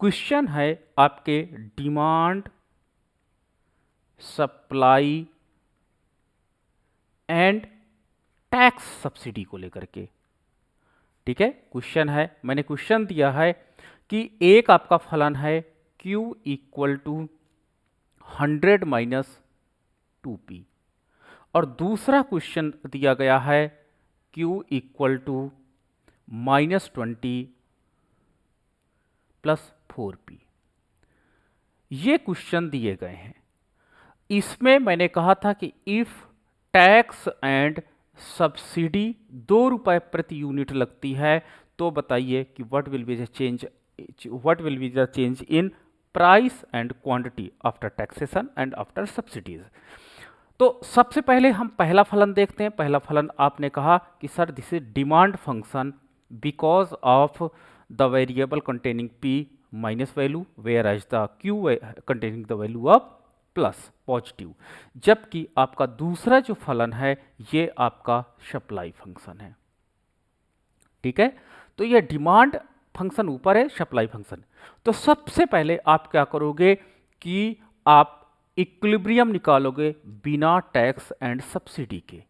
Question है आपके demand, supply and tax subsidy को लेकर के। ठीक है, क्वेश्चन है, मैंने क्वेश्चन दिया है कि एक आपका फलन है Q equal to 100 minus 2P और दूसरा क्वेश्चन दिया गया है Q equal to -20 plus 4P। ये क्वेश्चन दिए गए हैं। इसमें मैंने कहा था कि इफ टैक्स एंड सब्सिडी 2 रुपए प्रति यूनिट लगती है तो बताइए कि what will be the change in price and quantity after taxation and after subsidies. तो सबसे पहले हम पहला फलन देखते हैं। पहला फलन आपने कहा कि sir this is demand function because of the variable containing P minus value where as the Q containing the value of plus positive, जबकि आपका दूसरा जो फलन है ये आपका सप्लाई फंक्शन है। ठीक है, तो ये डिमांड फंक्शन ऊपर है, सप्लाई फंक्शन। तो सबसे पहले आप क्या करोगे कि आप इक्विलिब्रियम निकालोगे बिना टैक्स एंड सब्सिडी के।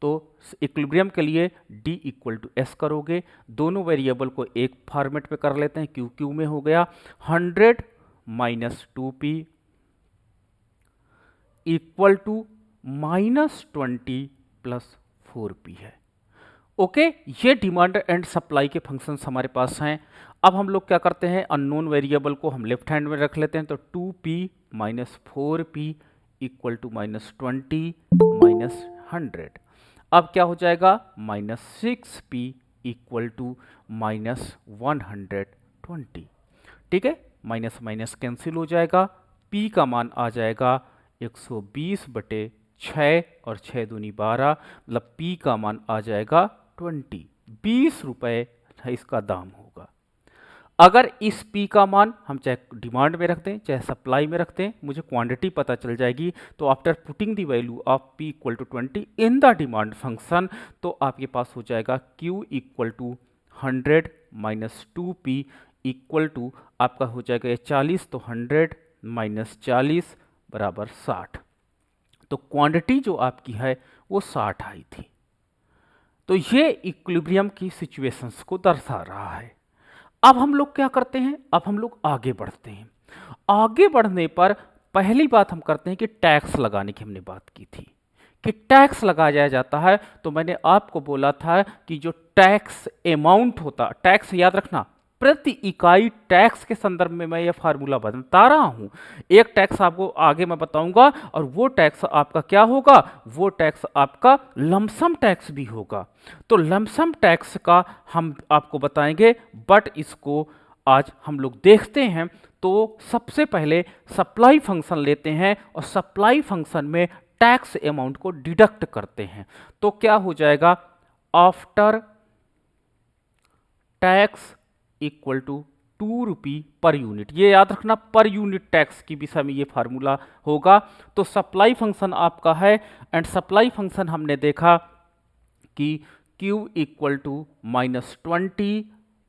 तो इक्विलिब्रियम के लिए D इक्वल टू एस करोगे, दोनों वेरिएबल को एक फॉर्मेट पे कर लेते हैं, Q में हो गया 100 minus 2P equal to -20 plus 4P है। ओके, ये डिमांड एंड सप्लाई के फंक्शंस हमारे पास हैं। अब हम लोग क्या करते हैं, अननोन वेरिएबल को हम लेफ्ट हैंड में रख लेते हैं। तो 2P minus 4P equal to -20 minus 100। अब क्या हो जाएगा, -6P इक्वल टू -120। ठीक है, माइनस माइनस कैंसिल हो जाएगा, P का मान आ जाएगा 120/6 और 6 दूनी 12, मतलब P का मान आ जाएगा 20 रुपए इसका दाम होगा। अगर इस P का मान हम चाहे डिमांड में रखते हैं चाहे सप्लाई में रखते हैं, मुझे क्वांटिटी पता चल जाएगी। तो after putting the value of P equal to 20 in the demand function, तो आपके पास हो जाएगा Q equal to 100 minus 2P equal to आपका हो जाएगा 40, तो 100 माइनस 40 बराबर 60। तो क्वांटिटी जो आपकी है वो 60 आई थी। तो ये इक्विलिब्रियम की सिचुएशंस को दर्शा रहा है। अब हम लोग क्या करते हैं, अब हम लोग आगे बढ़ते हैं। आगे बढ़ने पर पहली बात हम करते हैं कि टैक्स लगाने की हमने बात की थी कि टैक्स लगाया जाता है। तो मैंने आपको बोला था कि जो टैक्स अमाउंट होता, टैक्स याद रखना, प्रति इकाई टैक्स के संदर्भ में मैं ये फार्मूला बता रहा हूं। एक टैक्स आपको आगे मैं बताऊंगा और वो टैक्स आपका क्या होगा, वो टैक्स आपका लमसम टैक्स भी होगा। तो लमसम टैक्स का हम आपको बताएंगे, बट इसको आज हम लोग देखते हैं। तो सबसे पहले सप्लाई फंक्शन लेते हैं और सप्लाई फंक्शन में टैक्स अमाउंट को डिडक्ट करते हैं। तो क्या हो जाएगा, after tax equal to 2 rupee per unit. ये याद रखना, पर यूनिट टैक्स की विषय में ये फार्मूला होगा। तो सप्लाई फंक्शन आपका है एंड सप्लाई फंक्शन हमने देखा कि Q equal to -20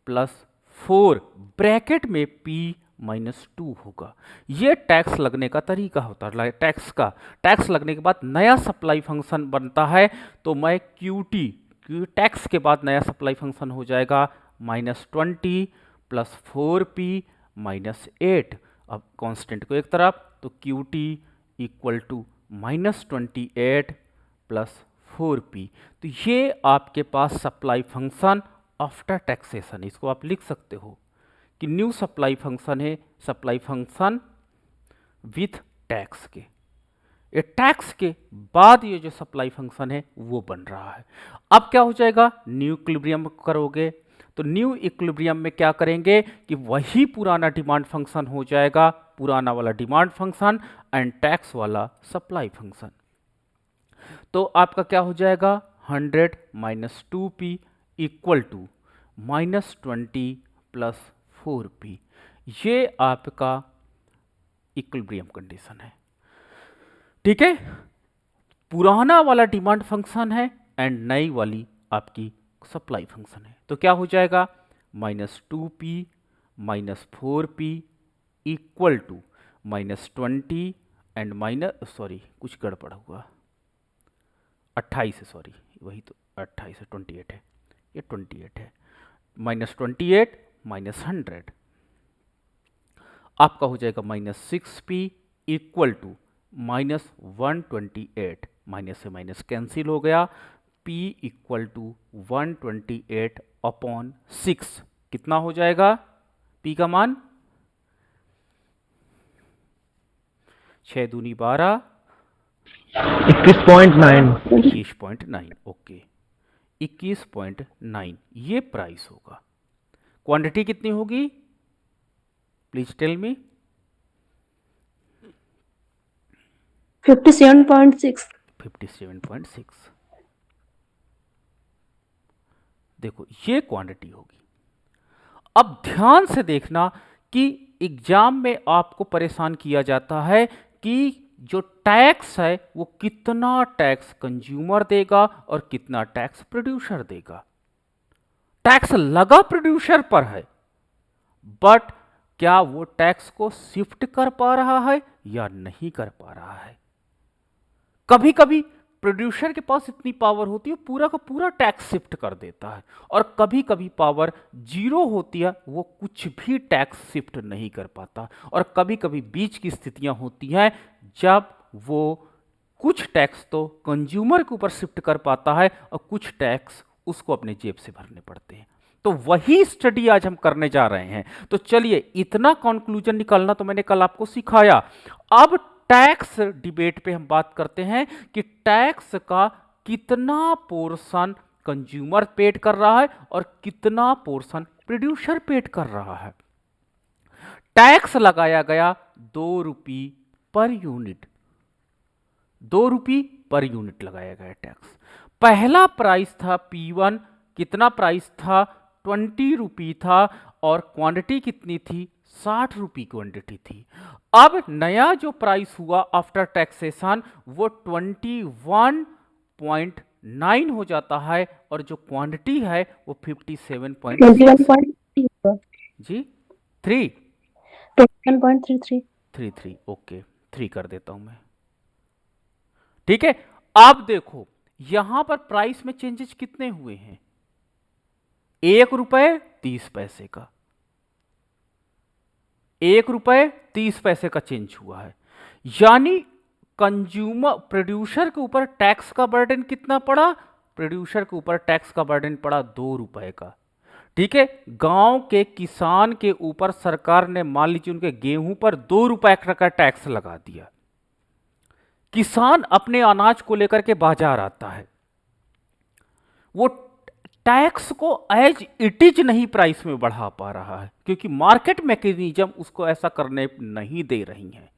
plus 4 bracket में P -2 होगा। ये टैक्स लगने का तरीका होता है। टैक्स लगने के बाद नया सप्लाई फंक्शन बनता है। तो मैं QT टैक्स के बाद नया सप्लाई फंक्शन हो जाएगा -20 प्लस 4P -8। अब कांस्टेंट को एक तरफ, तो QT equal to -28 plus 4P। तो ये आपके पास सप्लाई फंक्शन आफ्टर टैक्सेशन, इसको आप लिख सकते हो कि न्यू सप्लाई फंक्शन है, सप्लाई फंक्शन विथ टैक्स के। ये टैक्स के बाद ये जो सप्लाई फंक्शन है वो बन रहा है। अब क्या हो जाएगा, न्यू इक्विलिब्रियम करोगे। तो न्यू इक्विलिब्रियम में क्या करेंगे कि वही पुराना डिमांड फंक्शन हो जाएगा, पुराना वाला डिमांड फंक्शन एंड टैक्स वाला सप्लाई फंक्शन। तो आपका क्या हो जाएगा, 100 minus 2P equal to -20 plus 4P। ये आपका इक्विलिब्रियम कंडीशन है। ठीक है, पुराना वाला डिमांड फंक्शन है एंड नई वाली आपकी सप्लाई फंक्शन है। तो क्या हो जाएगा, -2P -4p equal to -20 and कुछ गड़बड़ हुआ, 28 है, सॉरी वही तो 28 है, 28 है, ये 28 है, -28 -100 आपका हो जाएगा -6p इक्वल टू -128, माइनस से माइनस कैंसिल हो गया, p इक्वल टू 128 अपॉन 6 कितना हो जाएगा p का मान 6 दूनी 12 21.9 ओके 21.9 ये प्राइस होगा। क्वांटिटी कितनी होगी प्लीज टेल मी 57.6 देखो ये क्वांटिटी होगी। अब ध्यान से देखना कि एग्जाम में आपको परेशान किया जाता है कि जो टैक्स है वो कितना टैक्स कंज्यूमर देगा और कितना टैक्स प्रोड्यूसर देगा। टैक्स लगा प्रोड्यूसर पर है, बट क्या वो टैक्स को शिफ्ट कर पा रहा है या नहीं कर पा रहा है। कभी कभी प्रोड्यूसर के पास इतनी पावर होती है पूरा का पूरा टैक्स शिफ्ट कर देता है, और कभी कभी पावर जीरो होती है वो कुछ भी टैक्स शिफ्ट नहीं कर पाता, और कभी कभी बीच की स्थितियां होती हैं जब वो कुछ टैक्स तो कंज्यूमर के ऊपर शिफ्ट कर पाता है और कुछ टैक्स उसको अपने जेब से भरने पड़ते हैं। तो वही स्टडी आज हम करने जा रहे हैं। तो चलिए इतना कंक्लूजन निकालना तो मैंने कल आपको सिखाया। अब टैक्स डिबेट पे हम बात करते हैं कि टैक्स का कितना पोर्शन कंज्यूमर पेड कर रहा है और कितना पोर्शन प्रोड्यूसर पेड कर रहा है। टैक्स लगाया गया 2 रुपये पर यूनिट, 2 रुपये पर यूनिट लगाया गया टैक्स। पहला प्राइस था P1, कितना प्राइस था 20 रुपये था, और क्वांटिटी कितनी थी 60 रुपये क्वांटिटी थी। अब नया जो प्राइस हुआ आफ्टर टैक्सेशन वो 21.9 हो जाता है, और जो क्वांटिटी है वो 57.6 जी 21.33 ओके 3 कर देता हूं मैं, ठीक है। अब देखो यहां पर प्राइस में चेंजेस कितने हुए हैं, 1 रुपए 30 पैसे का, 1 रुपए 30 पैसे का चेंज हुआ है। यानी कंज्यूमर प्रोड्यूसर के ऊपर टैक्स का बर्डन कितना पड़ा, प्रोड्यूसर के ऊपर टैक्स का बर्डन पड़ा 2 रुपए का, ठीक है। गांव के किसान के ऊपर सरकार ने मान लीजिए उनके गेहूं पर 2 रुपए का टैक्स लगा दिया। किसान अपने अनाज को लेकर के बाजार आता है, वो टैक्स को एज इट इज नहीं प्राइस में बढ़ा पा रहा है क्योंकि मार्केट मैकेनिज्म उसको ऐसा करने नहीं दे रही है,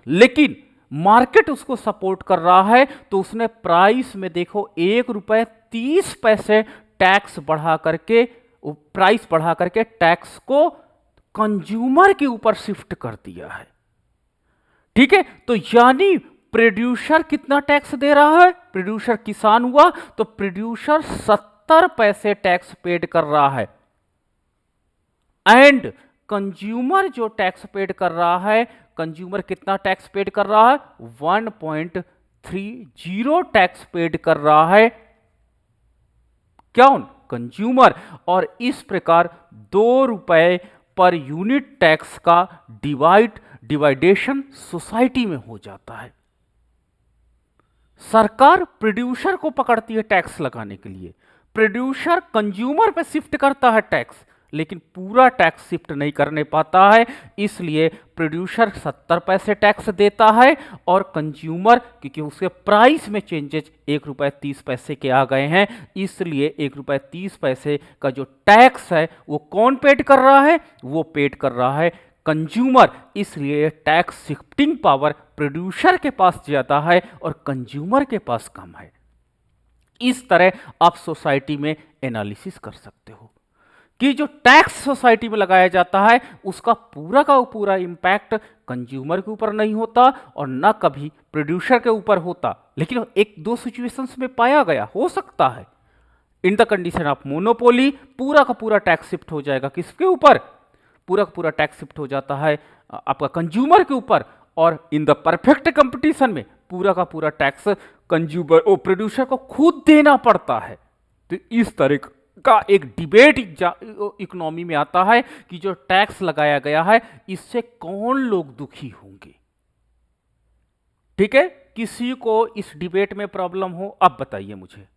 लेकिन मार्केट उसको सपोर्ट कर रहा है। तो उसने प्राइस में देखो 1 रुपए 30 पैसे टैक्स बढ़ा करके, प्राइस बढ़ा करके टैक्स को कंज्यूमर के ऊपर शिफ्ट कर दिया है, ठीक है। तो यानी प्रोड्यूसर कितना टैक्स दे रहा है, प्रोड्यूसर किसान हुआ तो प्रोड्यूसर 70 पैसे टैक्स पेड कर रहा है, एंड कंज्यूमर जो टैक्स पेड कर रहा है, कंज्यूमर कितना टैक्स पेड कर रहा है 1.30 टैक्स पेड कर रहा है, कौन कंज्यूमर। और इस प्रकार 2 रुपए पर यूनिट टैक्स का डिवाइडेशन सोसाइटी में हो जाता है। सरकार प्रोड्यूसर को पकड़ती है टैक्स लगाने के लिए, प्रोड्यूसर कंज्यूमर पे शिफ्ट करता है टैक्स, लेकिन पूरा टैक्स शिफ्ट नहीं करने पाता है, इसलिए प्रोड्यूसर 70 पैसे टैक्स देता है, और कंज्यूमर क्योंकि उसके प्राइस में चेंजेस 1 रुपए 30 पैसे के आ गए हैं, इसलिए 1 रुपए 30 पैसे का जो टैक्स है वो कौन पेड कर रहा है, वो पेड कर रहा है कंज्यूमर। इसलिए टैक्स शिफ्टिंग पावर प्रोड्यूसर के पास ज्यादा है और कंज्यूमर के पास कम है। इस तरह आप सोसाइटी में एनालिसिस कर सकते हो कि जो टैक्स सोसाइटी में लगाया जाता है उसका पूरा का पूरा इंपैक्ट कंज्यूमर के ऊपर नहीं होता और ना कभी प्रोड्यूसर के ऊपर होता, लेकिन एक दो सिचुएशंस में पाया गया हो सकता है। In the condition of monopoly पूरा का पूरा टैक्स शिफ्ट हो जाएगा किसके ऊपर, पूरा का पूरा टैक्स शिफ्ट हो जाता है आपका कंज्यूमर के ऊपर, और इन द परफेक्ट कंपटीशन में पूरा का पूरा टैक्स कंज्यूमर और प्रोड्यूसर को खुद देना पड़ता है। तो इस तरह का एक डिबेट इकोनॉमी में आता है कि जो टैक्स लगाया गया है इससे कौन लोग दुखी होंगे। ठीक है, किसी को इस डिबेट में प्रॉब्लम हो अब बताइए मुझे।